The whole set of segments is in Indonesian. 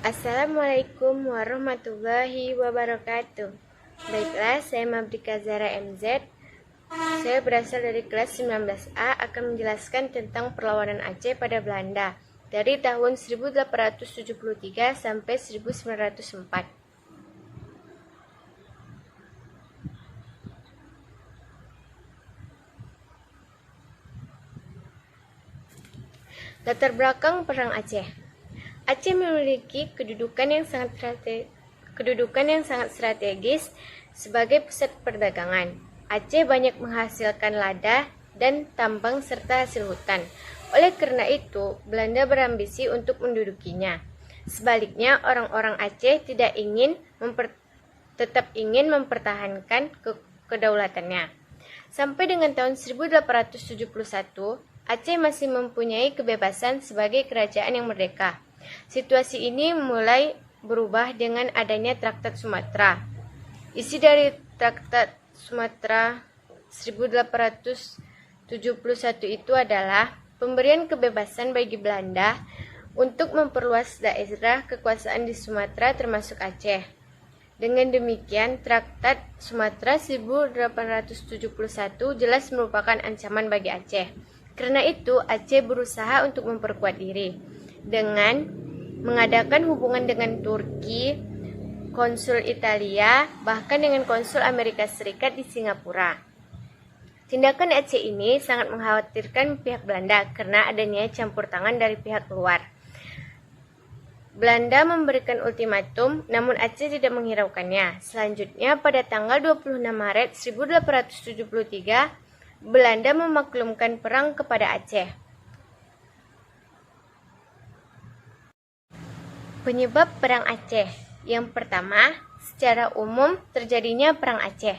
Assalamualaikum warahmatullahi wabarakatuh. Baiklah, saya Mabrika Zara MZ. Saya berasal dari kelas 19A akan menjelaskan tentang perlawanan Aceh pada Belanda dari tahun 1873 sampai 1904. Latar belakang Perang Aceh. Aceh memiliki kedudukan yang sangat strategis sebagai pusat perdagangan. Aceh banyak menghasilkan lada dan tambang serta hasil hutan. Oleh karena itu, Belanda berambisi untuk mendudukinya. Sebaliknya, orang-orang Aceh tetap ingin mempertahankan kedaulatannya. Sampai dengan tahun 1871, Aceh masih mempunyai kebebasan sebagai kerajaan yang merdeka. Situasi ini mulai berubah dengan adanya Traktat Sumatera. Isi dari Traktat Sumatera 1871 itu adalah pemberian kebebasan bagi Belanda untuk memperluas daerah kekuasaan di Sumatera termasuk Aceh. Dengan demikian, Traktat Sumatera 1871 jelas merupakan ancaman bagi Aceh. Karena itu, Aceh berusaha untuk memperkuat diri dengan mengadakan hubungan dengan Turki, konsul Italia, bahkan dengan konsul Amerika Serikat di Singapura. Tindakan Aceh ini sangat mengkhawatirkan pihak Belanda karena adanya campur tangan dari pihak luar. Belanda memberikan ultimatum, namun Aceh tidak menghiraukannya. Selanjutnya, pada tanggal 26 Maret 1873, Belanda memaklumkan perang kepada Aceh. Penyebab Perang Aceh. Yang pertama, secara umum terjadinya Perang Aceh.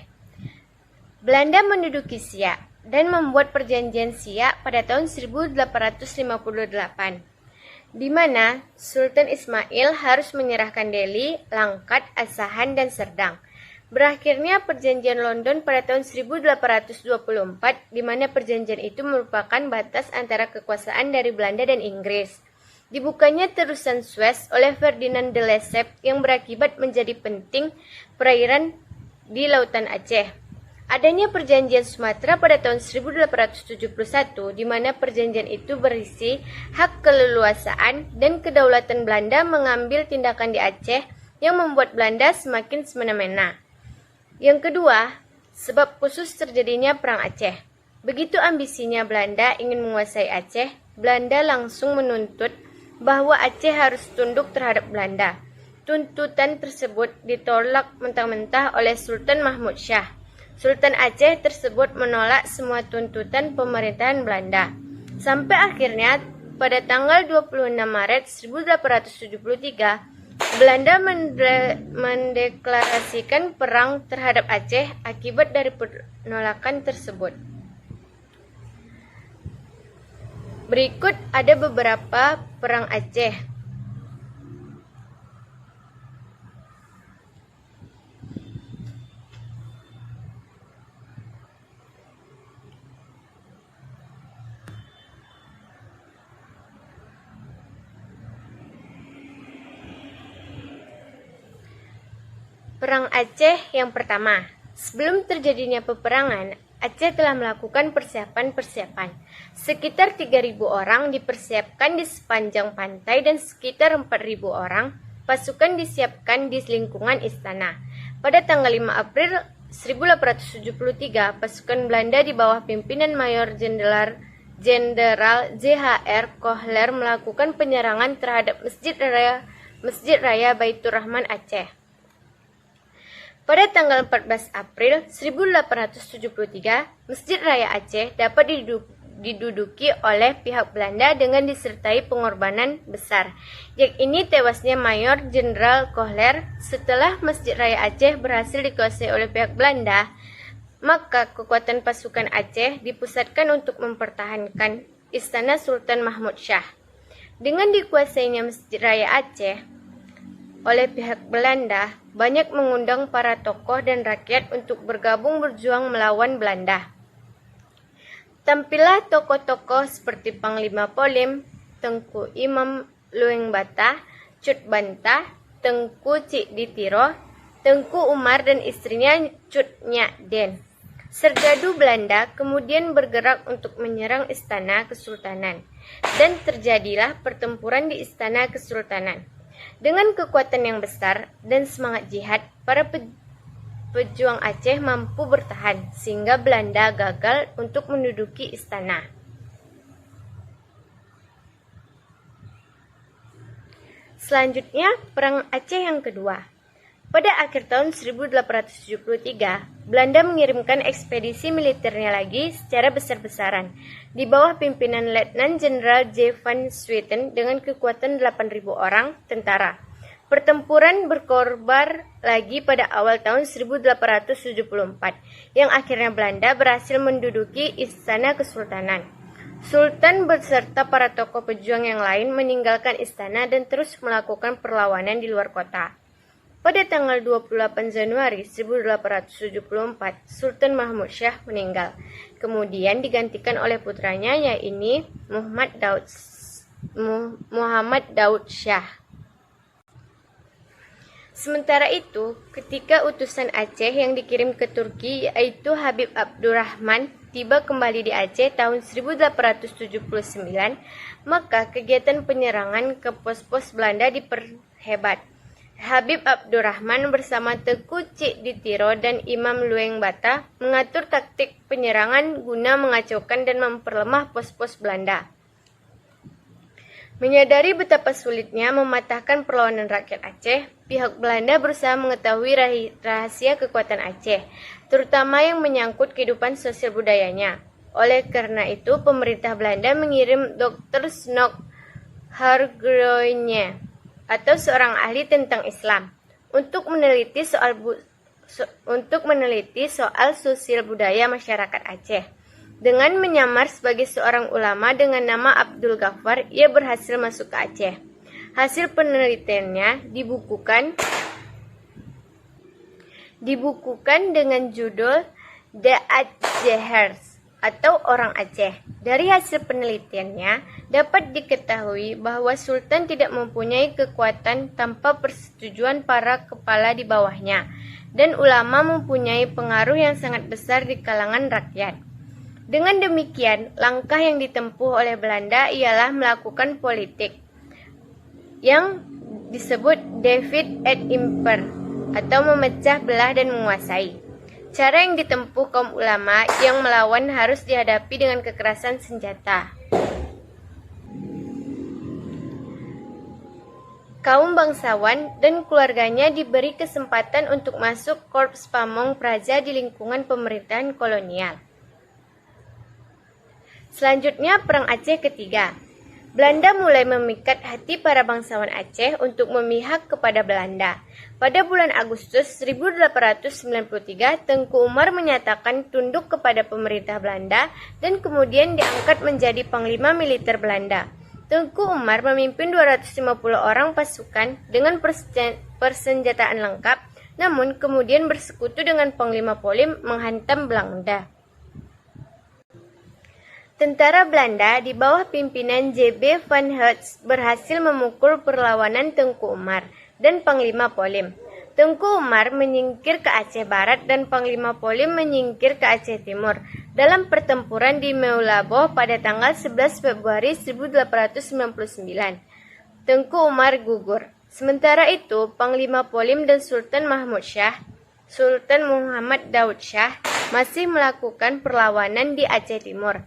Belanda menduduki Siak dan membuat perjanjian Siak pada tahun 1858, di mana Sultan Ismail harus menyerahkan Delhi, Langkat, Asahan, dan Serdang. Berakhirnya perjanjian London pada tahun 1824, di mana perjanjian itu merupakan batas antara kekuasaan dari Belanda dan Inggris. Dibukanya terusan Suez oleh Ferdinand de Lesseps yang berakibat menjadi penting perairan di Lautan Aceh. Adanya perjanjian Sumatera pada tahun 1871, di mana perjanjian itu berisi hak keleluasaan dan kedaulatan Belanda mengambil tindakan di Aceh yang membuat Belanda semakin semena-mena. Yang kedua, sebab khusus terjadinya Perang Aceh. Begitu ambisinya Belanda ingin menguasai Aceh, Belanda langsung menuntut bahwa Aceh harus tunduk terhadap Belanda. Tuntutan tersebut ditolak mentah-mentah oleh Sultan Mahmud Shah. Sultan Aceh tersebut menolak semua tuntutan pemerintahan Belanda. Sampai akhirnya pada tanggal 26 Maret 1873, Belanda mendeklarasikan perang terhadap Aceh akibat dari penolakan tersebut. Berikut ada beberapa Perang Aceh. Perang Aceh yang pertama. Sebelum terjadinya peperangan, Aceh telah melakukan persiapan-persiapan. Sekitar 3.000 orang dipersiapkan di sepanjang pantai dan sekitar 4.000 orang pasukan disiapkan di lingkungan istana. Pada tanggal 5 April 1873, pasukan Belanda di bawah pimpinan Mayor Jenderal J.H.R. Kohler melakukan penyerangan terhadap Masjid Raya Baitur Rahman Aceh. Pada tanggal 14 April 1873, Masjid Raya Aceh dapat diduduki oleh pihak Belanda dengan disertai pengorbanan besar, yakni tewasnya Mayor Jenderal Kohler. Setelah Masjid Raya Aceh berhasil dikuasai oleh pihak Belanda, maka kekuatan pasukan Aceh dipusatkan untuk mempertahankan istana Sultan Mahmud Shah. Dengan dikuasainya Masjid Raya Aceh oleh pihak Belanda, banyak mengundang para tokoh dan rakyat untuk bergabung berjuang melawan Belanda. Tampillah tokoh-tokoh seperti Panglima Polim, Tengku Imam Lueng Bata, Cut Bantah, Tengku Cik Ditiro, Tengku Umar dan istrinya Cut Nyak Den. Serdadu Belanda kemudian bergerak untuk menyerang istana kesultanan, dan terjadilah pertempuran di istana kesultanan. Dengan kekuatan yang besar dan semangat jihad, para pejuang Aceh mampu bertahan, sehingga Belanda gagal untuk menduduki istana. Selanjutnya, Perang Aceh yang kedua. Pada akhir tahun 1873, Belanda mengirimkan ekspedisi militernya lagi secara besar-besaran di bawah pimpinan Letnan Jenderal J. van Swieten dengan kekuatan 8.000 orang tentara. Pertempuran berkorbar lagi pada awal tahun 1874, yang akhirnya Belanda berhasil menduduki istana kesultanan. Sultan beserta para tokoh pejuang yang lain meninggalkan istana dan terus melakukan perlawanan di luar kota. Pada tanggal 28 Januari 1874, Sultan Mahmud Shah meninggal. Kemudian digantikan oleh putranya, yaitu Muhammad Daud Shah. Sementara itu, ketika utusan Aceh yang dikirim ke Turki, yaitu Habib Abdurrahman, tiba kembali di Aceh tahun 1879, maka kegiatan penyerangan ke pos-pos Belanda diperhebat. Habib Abdurrahman bersama Tengku Cik Ditiro dan Imam Lueng Bata mengatur taktik penyerangan guna mengacaukan dan memperlemah pos-pos Belanda. Menyadari betapa sulitnya mematahkan perlawanan rakyat Aceh, pihak Belanda berusaha mengetahui rahasia kekuatan Aceh, terutama yang menyangkut kehidupan sosial budayanya. Oleh karena itu, pemerintah Belanda mengirim Dr. Snok Hargroenye, atau seorang ahli tentang Islam, untuk meneliti soal sosial budaya masyarakat Aceh. Dengan menyamar sebagai seorang ulama dengan nama Abdul Ghaffar, ia berhasil masuk ke Aceh. Hasil penelitiannya dibukukan dengan judul The Acehers, atau Orang Aceh. Dari hasil penelitiannya, dapat diketahui bahwa Sultan tidak mempunyai kekuatan tanpa persetujuan para kepala di bawahnya, dan ulama mempunyai pengaruh yang sangat besar di kalangan rakyat. Dengan demikian, langkah yang ditempuh oleh Belanda ialah melakukan politik yang disebut Divide and Imper, atau memecah belah dan menguasai. Cara yang ditempuh kaum ulama yang melawan harus dihadapi dengan kekerasan senjata. Kaum bangsawan dan keluarganya diberi kesempatan untuk masuk Korps Pamong Praja di lingkungan pemerintahan kolonial. Selanjutnya, Perang Aceh ketiga. Belanda mulai memikat hati para bangsawan Aceh untuk memihak kepada Belanda. Pada bulan Agustus 1893, Tengku Umar menyatakan tunduk kepada pemerintah Belanda dan kemudian diangkat menjadi Panglima Militer Belanda. Tengku Umar memimpin 250 orang pasukan dengan persenjataan lengkap, namun kemudian bersekutu dengan Panglima Polim menghantam Belanda. Tentara Belanda di bawah pimpinan J.B. van Hertz berhasil memukul perlawanan Tengku Umar dan Panglima Polim. Tengku Umar menyingkir ke Aceh Barat dan Panglima Polim menyingkir ke Aceh Timur dalam pertempuran di Meulaboh pada tanggal 11 Februari 1899. Tengku Umar gugur. Sementara itu, Panglima Polim dan Sultan Mahmud Shah, Sultan Muhammad Daud Shah, masih melakukan perlawanan di Aceh Timur.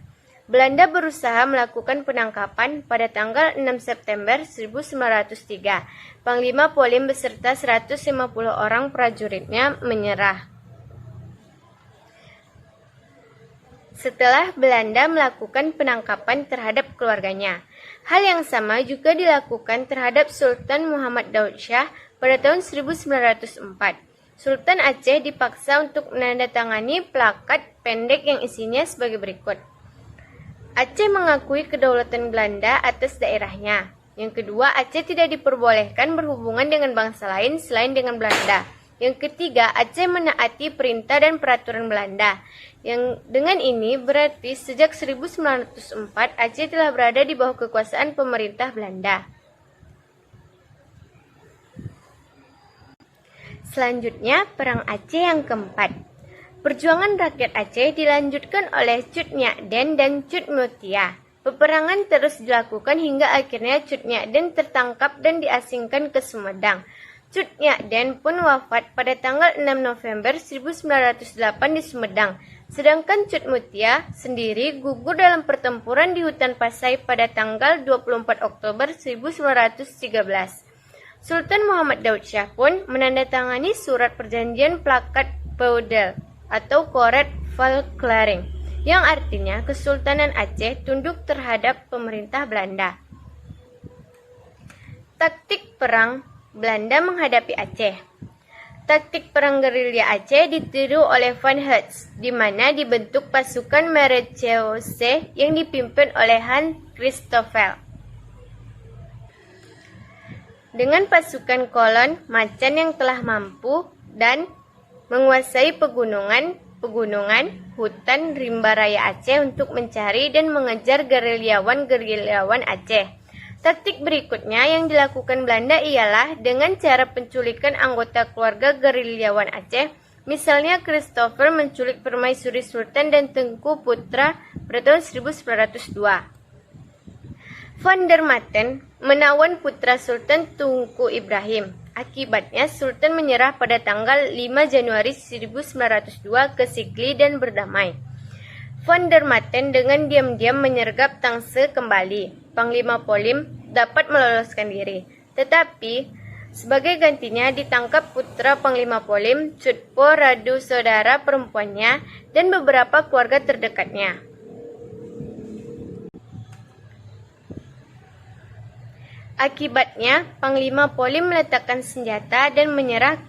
Belanda berusaha melakukan penangkapan pada tanggal 6 September 1903. Panglima Polim beserta 150 orang prajuritnya menyerah. Setelah Belanda melakukan penangkapan terhadap keluarganya, hal yang sama juga dilakukan terhadap Sultan Muhammad Daud Shah pada tahun 1904. Sultan Aceh dipaksa untuk menandatangani plakat pendek yang isinya sebagai berikut. Aceh mengakui kedaulatan Belanda atas daerahnya. Yang kedua, Aceh tidak diperbolehkan berhubungan dengan bangsa lain selain dengan Belanda. Yang ketiga, Aceh menaati perintah dan peraturan Belanda. Yang dengan ini berarti sejak 1904 Aceh telah berada di bawah kekuasaan pemerintah Belanda. Selanjutnya, Perang Aceh yang keempat. Perjuangan rakyat Aceh dilanjutkan oleh Cut Nyak Den dan Cut Mutia. Peperangan terus dilakukan hingga akhirnya Cut Nyak Den tertangkap dan diasingkan ke Sumedang. Cut Nyak Den pun wafat pada tanggal 6 November 1908 di Sumedang. Sedangkan Cut Mutia sendiri gugur dalam pertempuran di hutan Pasai pada tanggal 24 Oktober 1913. Sultan Muhammad Daud Shah pun menandatangani surat perjanjian Plakat Feudal atau Coret Valklaring, yang artinya Kesultanan Aceh tunduk terhadap pemerintah Belanda. Taktik perang Belanda menghadapi Aceh. Taktik perang gerilya Aceh ditiru oleh Van Hertz, di mana dibentuk pasukan Marechaussee yang dipimpin oleh Hans Christoffel. Dengan pasukan kolon macan yang telah mampu dan menguasai pegunungan, hutan rimba raya Aceh untuk mencari dan mengejar gerilyawan Aceh. Taktik berikutnya yang dilakukan Belanda ialah dengan cara penculikan anggota keluarga gerilyawan Aceh. Misalnya Christopher menculik Permaisuri Sultan dan Tengku Putra pada tahun 1902. Van der Maten menawan putra Sultan Tunku Ibrahim. Akibatnya Sultan menyerah pada tanggal 5 Januari 1902 ke Sikli dan berdamai. Van der Maten dengan diam-diam menyergap Tangsel kembali. Panglima Polim dapat meloloskan diri. Tetapi sebagai gantinya ditangkap putra Panglima Polim, Cutpo Radu, saudara perempuannya, dan beberapa keluarga terdekatnya. Akibatnya, Panglima Polim meletakkan senjata dan menyerah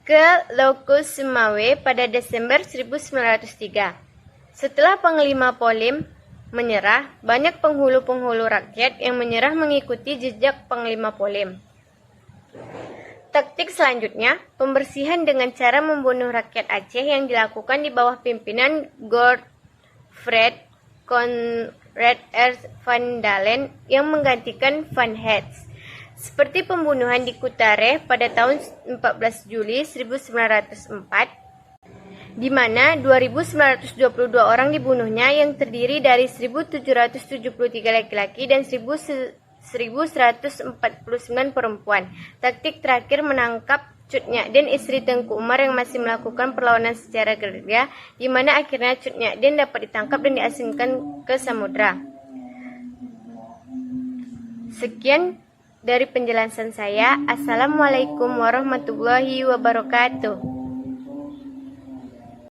ke Loko Sumawe pada Desember 1903. Setelah Panglima Polim menyerah, banyak penghulu-penghulu rakyat yang menyerah mengikuti jejak Panglima Polim. Taktik selanjutnya, pembersihan dengan cara membunuh rakyat Aceh yang dilakukan di bawah pimpinan Godfred Conrad R. van Dalen yang menggantikan Van Hertz. Seperti pembunuhan di Kutare pada tahun 14 Juli 1904, di mana 2.922 orang dibunuhnya yang terdiri dari 1.773 laki-laki dan 1.149 perempuan. Taktik terakhir menangkap Cut Nyak Den, istri Tengku Umar yang masih melakukan perlawanan secara gerilya, di mana akhirnya Cut Nyak Den dapat ditangkap dan diasingkan ke Samudra. Sekian dari penjelasan saya. Assalamualaikum warahmatullahi wabarakatuh.